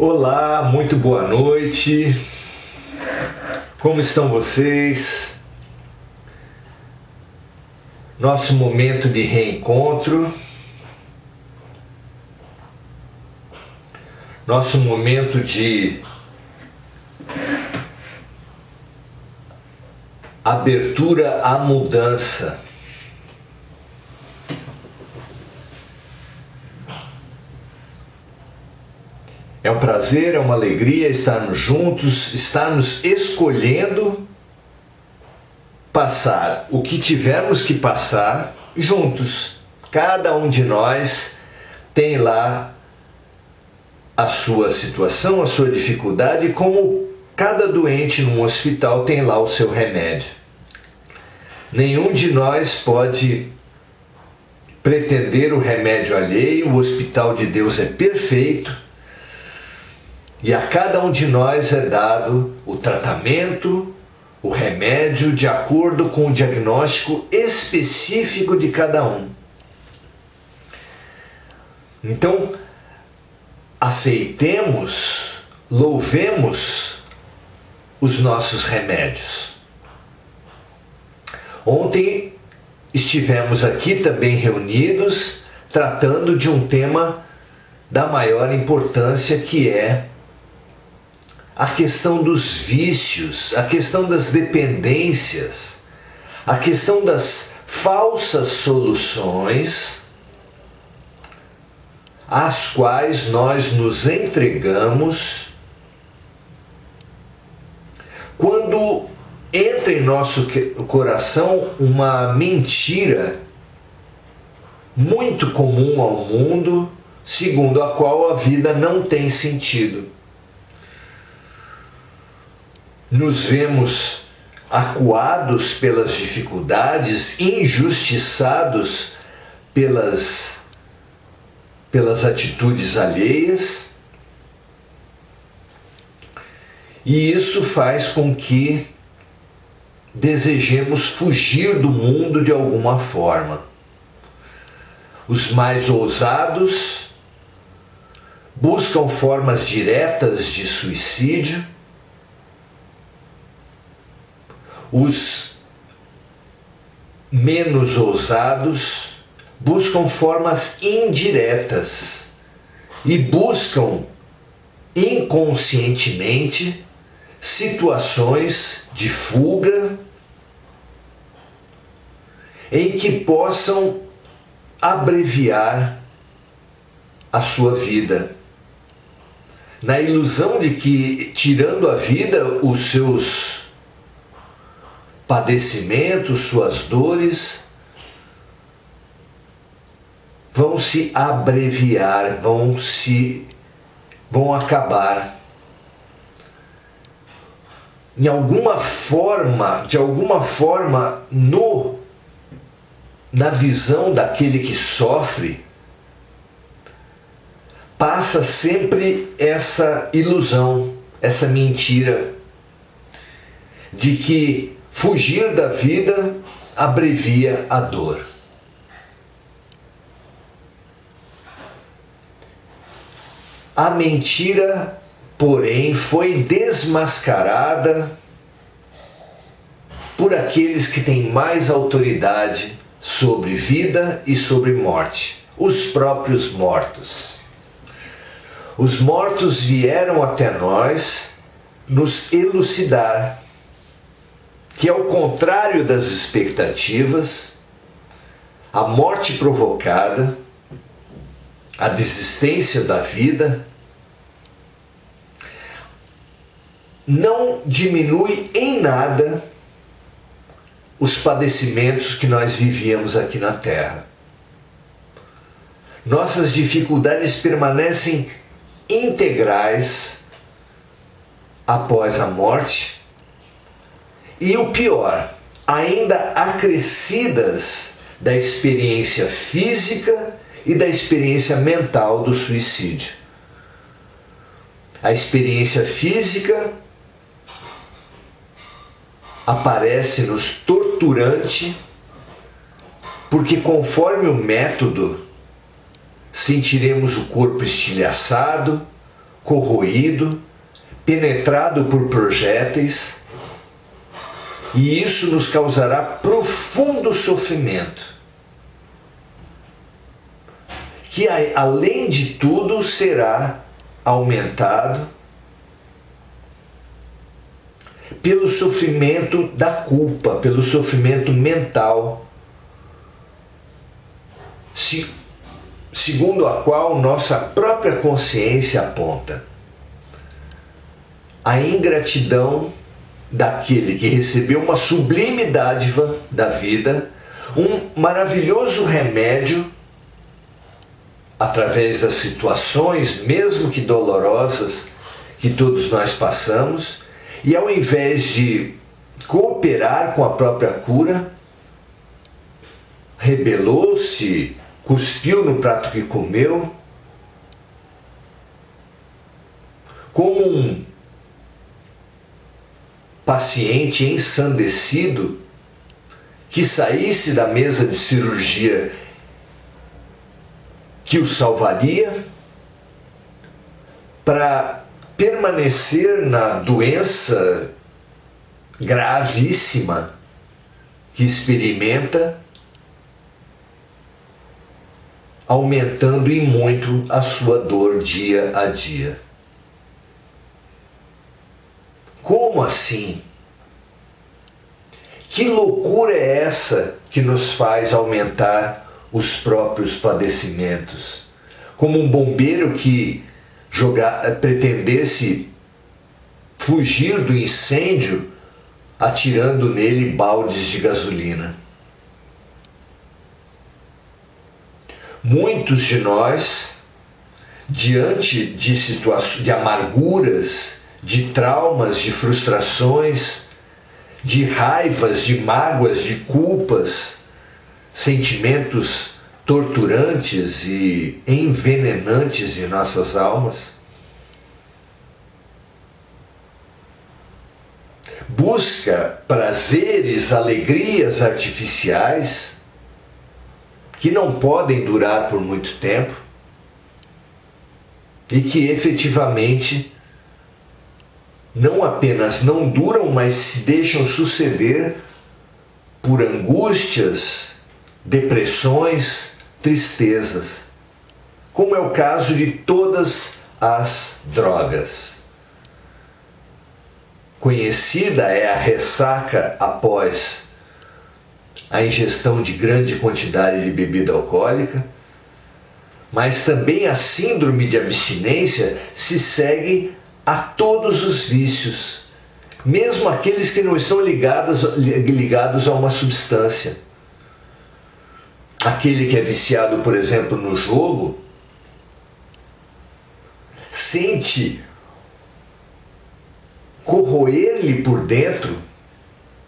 Olá, muito boa noite. Como estão vocês? Nosso momento de reencontro. Nosso momento de abertura à mudança. É um prazer, é uma alegria estarmos juntos, estarmos escolhendo passar o que tivermos que passar juntos. Cada um de nós tem lá a sua situação, a sua dificuldade, como cada doente num hospital tem lá o seu remédio. Nenhum de nós pode pretender o remédio alheio, o hospital de Deus é perfeito. E a cada um de nós é dado o tratamento, o remédio, de acordo com o diagnóstico específico de cada um. Então, aceitemos, louvemos os nossos remédios. Ontem estivemos aqui também reunidos, tratando de um tema da maior importância, que é a questão dos vícios, a questão das dependências, a questão das falsas soluções às quais nós nos entregamos quando entra em nosso coração uma mentira muito comum ao mundo, segundo a qual a vida não tem sentido. Nos vemos acuados pelas dificuldades, injustiçados pelas atitudes alheias, e isso faz com que desejemos fugir do mundo de alguma forma. Os mais ousados buscam formas diretas de suicídio. Os menos ousados buscam formas indiretas e buscam inconscientemente situações de fuga em que possam abreviar a sua vida, na ilusão de que, tirando a vida, os seus padecimentos, suas dores vão se abreviar, vão acabar. De alguma forma, na visão daquele que sofre, passa sempre essa ilusão, essa mentira de que fugir da vida abrevia a dor. A mentira, porém, foi desmascarada por aqueles que têm mais autoridade sobre vida e sobre morte, os próprios mortos. Os mortos vieram até nós nos elucidar que, ao contrário das expectativas, a morte provocada, a desistência da vida, não diminui em nada os padecimentos que nós vivíamos aqui na Terra. Nossas dificuldades permanecem integrais após a morte, e o pior, ainda acrescidas da experiência física e da experiência mental do suicídio. A experiência física aparece-nos torturante, porque conforme o método, sentiremos o corpo estilhaçado, corroído, penetrado por projéteis, e isso nos causará profundo sofrimento, que além de tudo será aumentado pelo sofrimento da culpa, pelo sofrimento mental, segundo a qual nossa própria consciência aponta. A ingratidão daquele que recebeu uma sublime dádiva da vida, um maravilhoso remédio através das situações, mesmo que dolorosas, que todos nós passamos, e ao invés de cooperar com a própria cura, rebelou-se, cuspiu no prato que comeu, como um paciente ensandecido que saísse da mesa de cirurgia que o salvaria para permanecer na doença gravíssima que experimenta, aumentando em muito a sua dor dia a dia. Como assim? Que loucura é essa que nos faz aumentar os próprios padecimentos? Como um bombeiro que pretendesse fugir do incêndio atirando nele baldes de gasolina. Muitos de nós, diante de situações de amarguras, de traumas, de frustrações, de raivas, de mágoas, de culpas, sentimentos torturantes e envenenantes de nossas almas, busca prazeres, alegrias artificiais que não podem durar por muito tempo e que efetivamente não apenas não duram, mas se deixam suceder por angústias, depressões, tristezas, como é o caso de todas as drogas. Conhecida é a ressaca após a ingestão de grande quantidade de bebida alcoólica, mas também a síndrome de abstinência se segue a todos os vícios, mesmo aqueles que não estão ligados a uma substância. Aquele que é viciado, por exemplo, no jogo, sente corroer-lhe por dentro,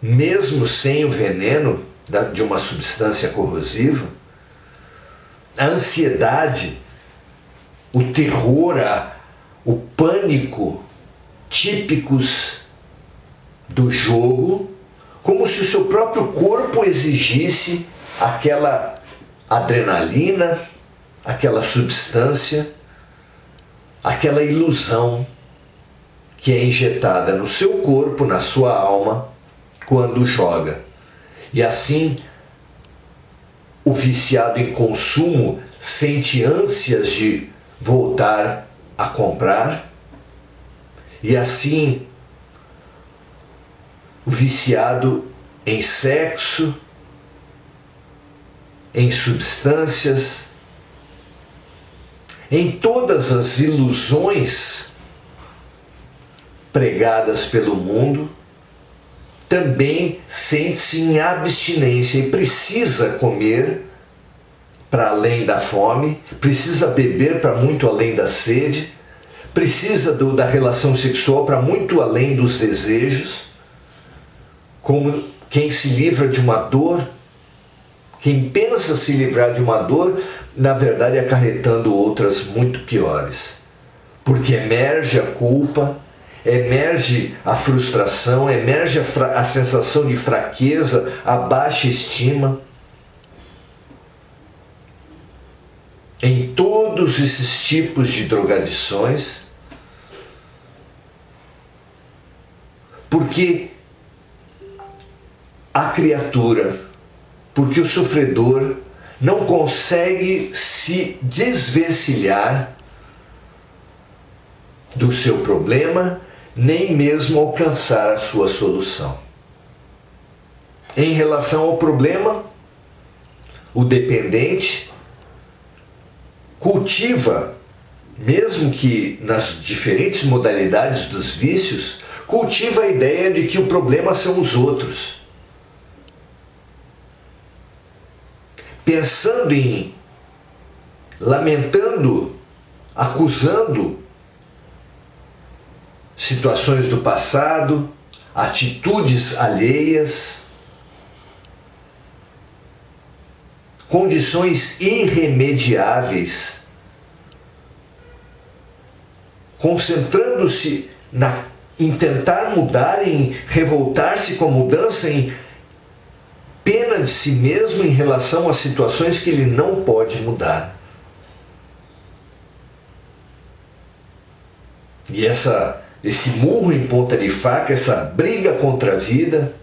mesmo sem o veneno de uma substância corrosiva, a ansiedade, o terror, o pânico típicos do jogo, como se o seu próprio corpo exigisse aquela adrenalina, aquela substância, aquela ilusão que é injetada no seu corpo, na sua alma, quando joga. E assim, o viciado em consumo sente ânsias de voltar a comprar, e assim, o viciado em sexo, em substâncias, em todas as ilusões pregadas pelo mundo, também sente-se em abstinência e precisa comer para além da fome, precisa beber para muito além da sede, precisa da relação sexual para muito além dos desejos, como quem se livra de uma dor, quem pensa se livrar de uma dor, na verdade acarretando outras muito piores, porque emerge a culpa, emerge a frustração, emerge a sensação de fraqueza, a baixa estima. Em todos esses tipos de drogadições, Porque a criatura, porque o sofredor não consegue se desvencilhar do seu problema, nem mesmo alcançar a sua solução. Em relação ao problema, o dependente cultiva, mesmo que nas diferentes modalidades dos vícios, cultiva a ideia de que o problema são os outros. Pensando em, lamentando, acusando situações do passado, atitudes alheias, condições irremediáveis, concentrando-se em tentar mudar, em revoltar-se com a mudança, em pena de si mesmo em relação a situações que ele não pode mudar. E esse murro em ponta de faca, essa briga contra a vida,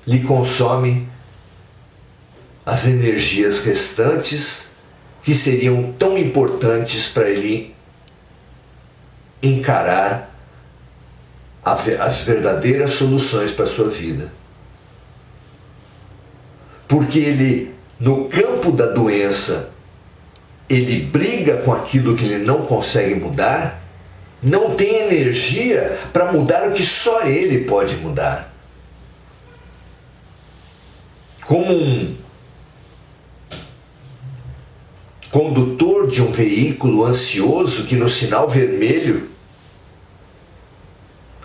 lhe consome as energias restantes que seriam tão importantes para ele encarar as verdadeiras soluções para a sua vida. Porque ele, no campo da doença, ele briga com aquilo que ele não consegue mudar, não tem energia para mudar o que só ele pode mudar. Como um condutor de um veículo ansioso que no sinal vermelho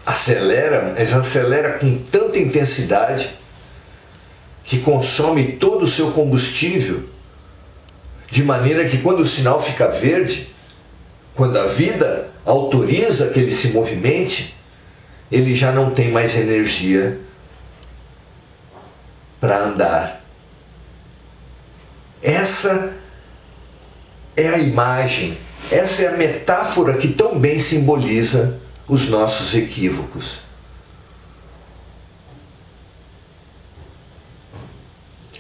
acelera, mas acelera com tanta intensidade que consome todo o seu combustível, de maneira que quando o sinal fica verde, quando a vida autoriza que ele se movimente, ele já não tem mais energia para andar. Essa é a imagem, essa é a metáfora que tão bem simboliza os nossos equívocos.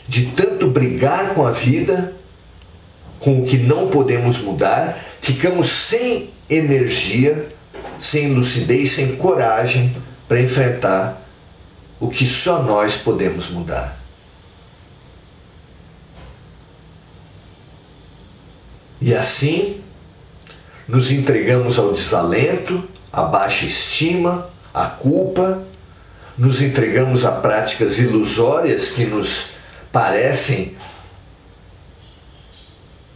De tanto brigar com a vida, com o que não podemos mudar, ficamos sem energia, sem lucidez, sem coragem para enfrentar o que só nós podemos mudar. E assim, nos entregamos ao desalento, à baixa estima, à culpa, nos entregamos a práticas ilusórias que nos parecem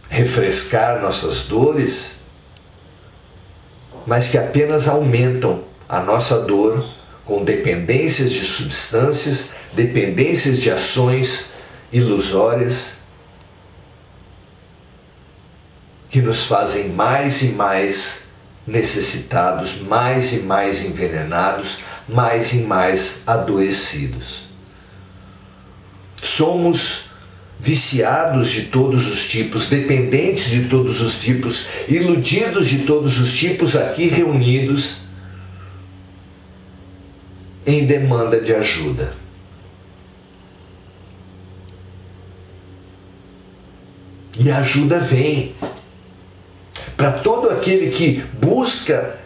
refrescar nossas dores, mas que apenas aumentam a nossa dor com dependências de substâncias, dependências de ações ilusórias, que nos fazem mais e mais necessitados, mais e mais envenenados, mais e mais adoecidos. Somos viciados de todos os tipos, dependentes de todos os tipos, iludidos de todos os tipos, aqui reunidos em demanda de ajuda. E a ajuda vem para todo aquele que busca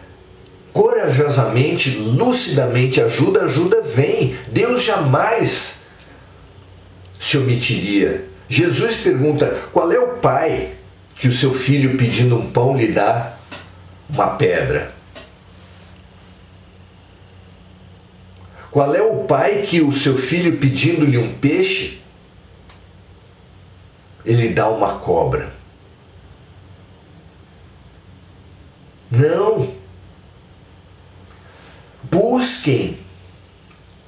corajosamente, lucidamente ajuda, ajuda vem. Deus jamais se omitiria. Jesus pergunta: qual é o pai que o seu filho pedindo um pão lhe dá uma pedra? Qual é o pai que o seu filho pedindo-lhe um peixe, ele dá uma cobra? Não. Busquem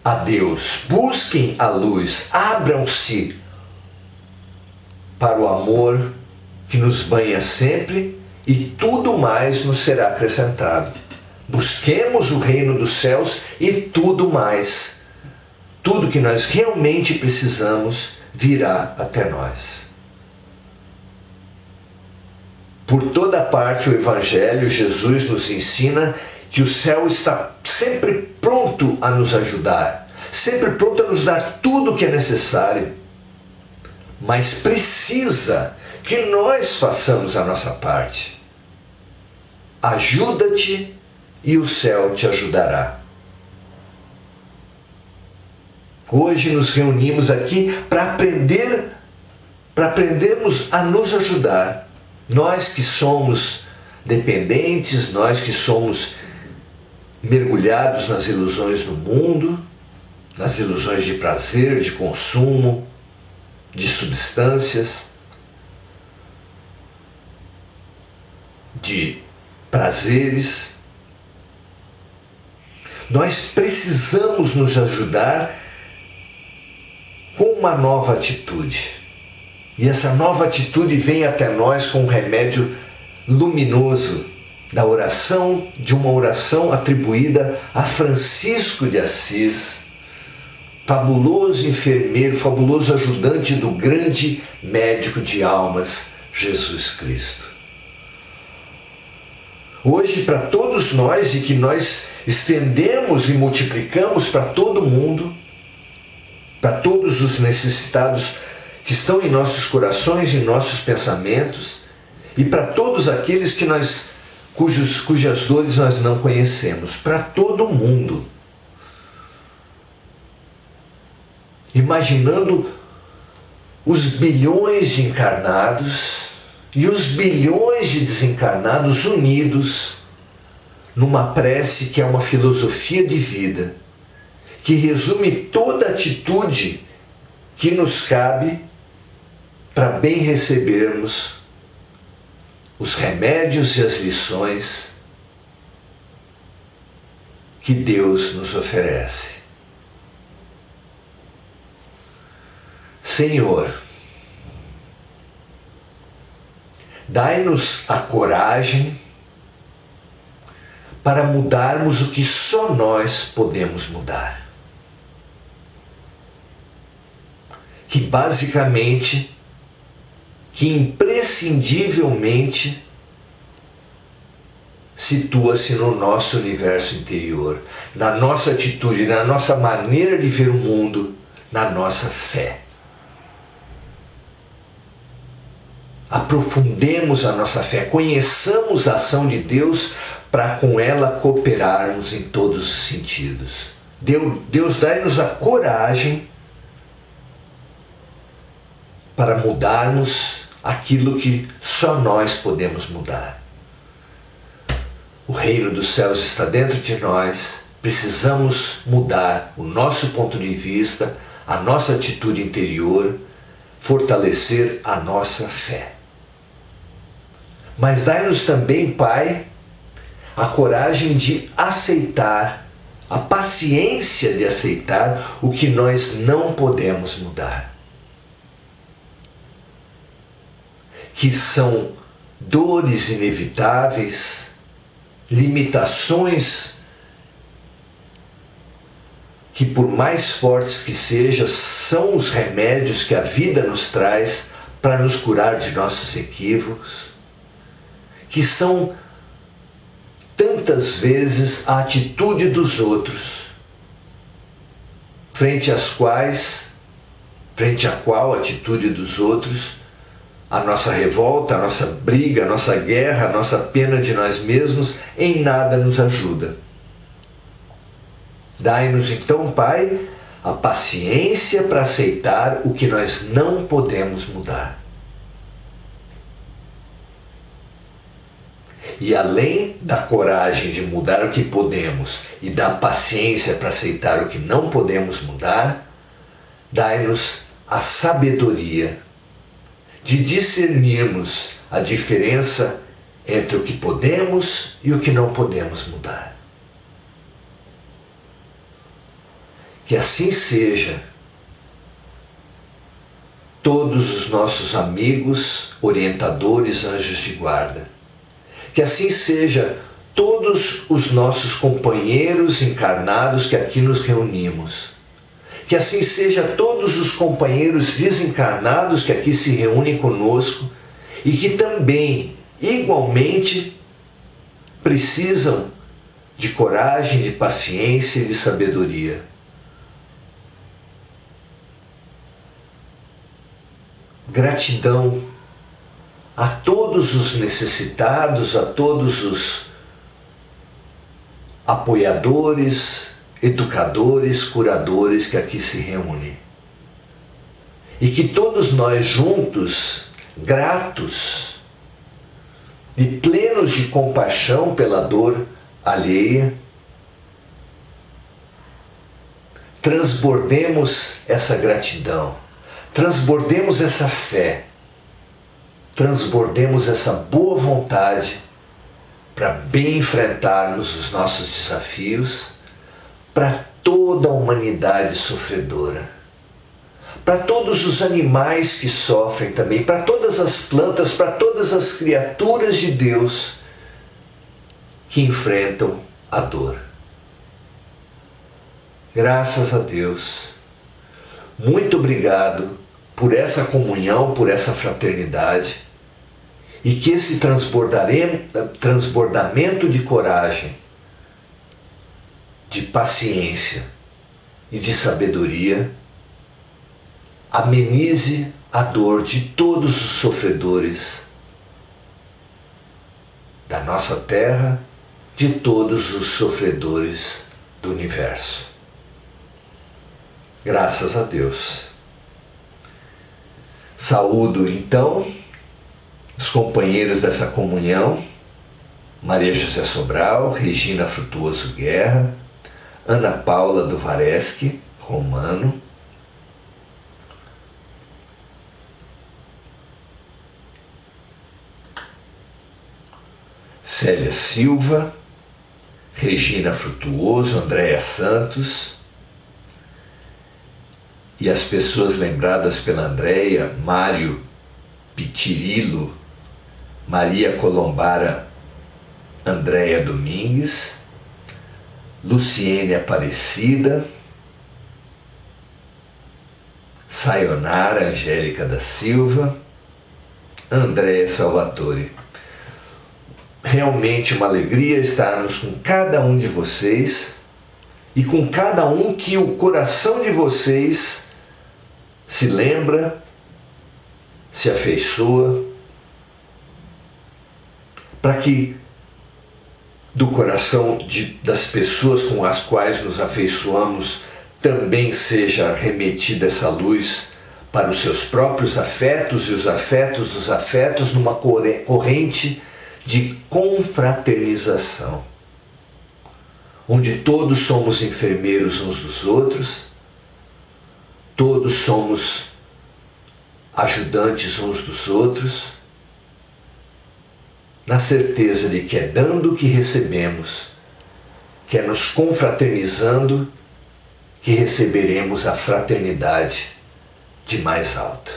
a Deus, busquem a luz, abram-se para o amor que nos banha sempre e tudo mais nos será acrescentado. Busquemos o reino dos céus e tudo mais, tudo que nós realmente precisamos virá até nós. Por toda parte o Evangelho, Jesus nos ensina que o céu está sempre pronto a nos ajudar, sempre pronto a nos dar tudo o que é necessário, mas precisa que nós façamos a nossa parte. Ajuda-te e o céu te ajudará. Hoje nos reunimos aqui para aprendermos a nos ajudar. Nós que somos dependentes, nós que somos mergulhados nas ilusões do mundo, nas ilusões de prazer, de consumo, de substâncias, de prazeres. Nós precisamos nos ajudar com uma nova atitude. E essa nova atitude vem até nós com um remédio luminoso da oração, de uma oração atribuída a Francisco de Assis, fabuloso enfermeiro, fabuloso ajudante do grande médico de almas, Jesus Cristo. Hoje, para todos nós, e que nós estendemos e multiplicamos para todo mundo, para todos os necessitados que estão em nossos corações e em nossos pensamentos, e para todos aqueles que cujas dores nós não conhecemos, para todo mundo. Imaginando os bilhões de encarnados e os bilhões de desencarnados unidos numa prece que é uma filosofia de vida, que resume toda atitude que nos cabe para bem recebermos os remédios e as lições que Deus nos oferece. Senhor, dai-nos a coragem para mudarmos o que só nós podemos mudar. Que basicamente, que imprescindivelmente situa-se no nosso universo interior, na nossa atitude, na nossa maneira de ver o mundo, na nossa fé. Aprofundemos a nossa fé, conheçamos a ação de Deus para com ela cooperarmos em todos os sentidos. Deus dai-nos a coragem para mudarmos aquilo que só nós podemos mudar. O reino dos céus está dentro de nós, precisamos mudar o nosso ponto de vista, a nossa atitude interior, fortalecer a nossa fé. Mas dai-nos também, Pai, a coragem de aceitar, a paciência de aceitar o que nós não podemos mudar. Que são dores inevitáveis, limitações que, por mais fortes que sejam, são os remédios que a vida nos traz para nos curar de nossos equívocos, que são tantas vezes a atitude dos outros, frente a qual a atitude dos outros, a nossa revolta, a nossa briga, a nossa guerra, a nossa pena de nós mesmos, em nada nos ajuda. Dai-nos então, Pai, a paciência para aceitar o que nós não podemos mudar. E além da coragem de mudar o que podemos e da paciência para aceitar o que não podemos mudar, dai-nos a sabedoria de discernirmos a diferença entre o que podemos e o que não podemos mudar. Que assim seja. Todos os nossos amigos, orientadores, anjos de guarda. Que assim seja todos os nossos companheiros encarnados que aqui nos reunimos. Que assim seja todos os companheiros desencarnados que aqui se reúnem conosco e que também, igualmente, precisam de coragem, de paciência e de sabedoria. Gratidão a todos os necessitados, a todos os apoiadores, educadores, curadores que aqui se reúnem. E que todos nós juntos, gratos e plenos de compaixão pela dor alheia, transbordemos essa gratidão, transbordemos essa fé, transbordemos essa boa vontade para bem enfrentarmos os nossos desafios, para toda a humanidade sofredora, para todos os animais que sofrem também, para todas as plantas, para todas as criaturas de Deus que enfrentam a dor. Graças a Deus. Muito obrigado por essa comunhão, por essa fraternidade, e que esse transbordamento de coragem, de paciência e de sabedoria amenize a dor de todos os sofredores da nossa terra, de todos os sofredores do universo. Graças a Deus. Saúdo então os companheiros dessa comunhão, Maria José Sobral, Regina Frutuoso Guerra, Ana Paula Duvareschi, Romano, Célia Silva, Regina Frutuoso, Andréia Santos, e as pessoas lembradas pela Andréia, Mário Pitirilo, Maria Colombara, Andréia Domingues, Luciene Aparecida, Sayonara Angélica da Silva, Andréia Salvatore. Realmente uma alegria estarmos com cada um de vocês e com cada um que o coração de vocês se lembra, se afeiçoa, para que do coração das pessoas com as quais nos afeiçoamos também seja remetida essa luz para os seus próprios afetos e os afetos dos afetos numa corrente de confraternização, onde todos somos enfermeiros uns dos outros, todos somos ajudantes uns dos outros, na certeza de que é dando que recebemos, que é nos confraternizando que receberemos a fraternidade de mais alto.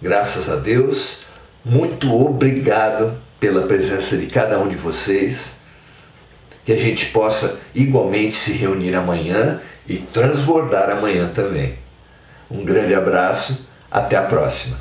Graças a Deus, muito obrigado pela presença de cada um de vocês, que a gente possa igualmente se reunir amanhã e transbordar amanhã também. Um grande abraço, até a próxima.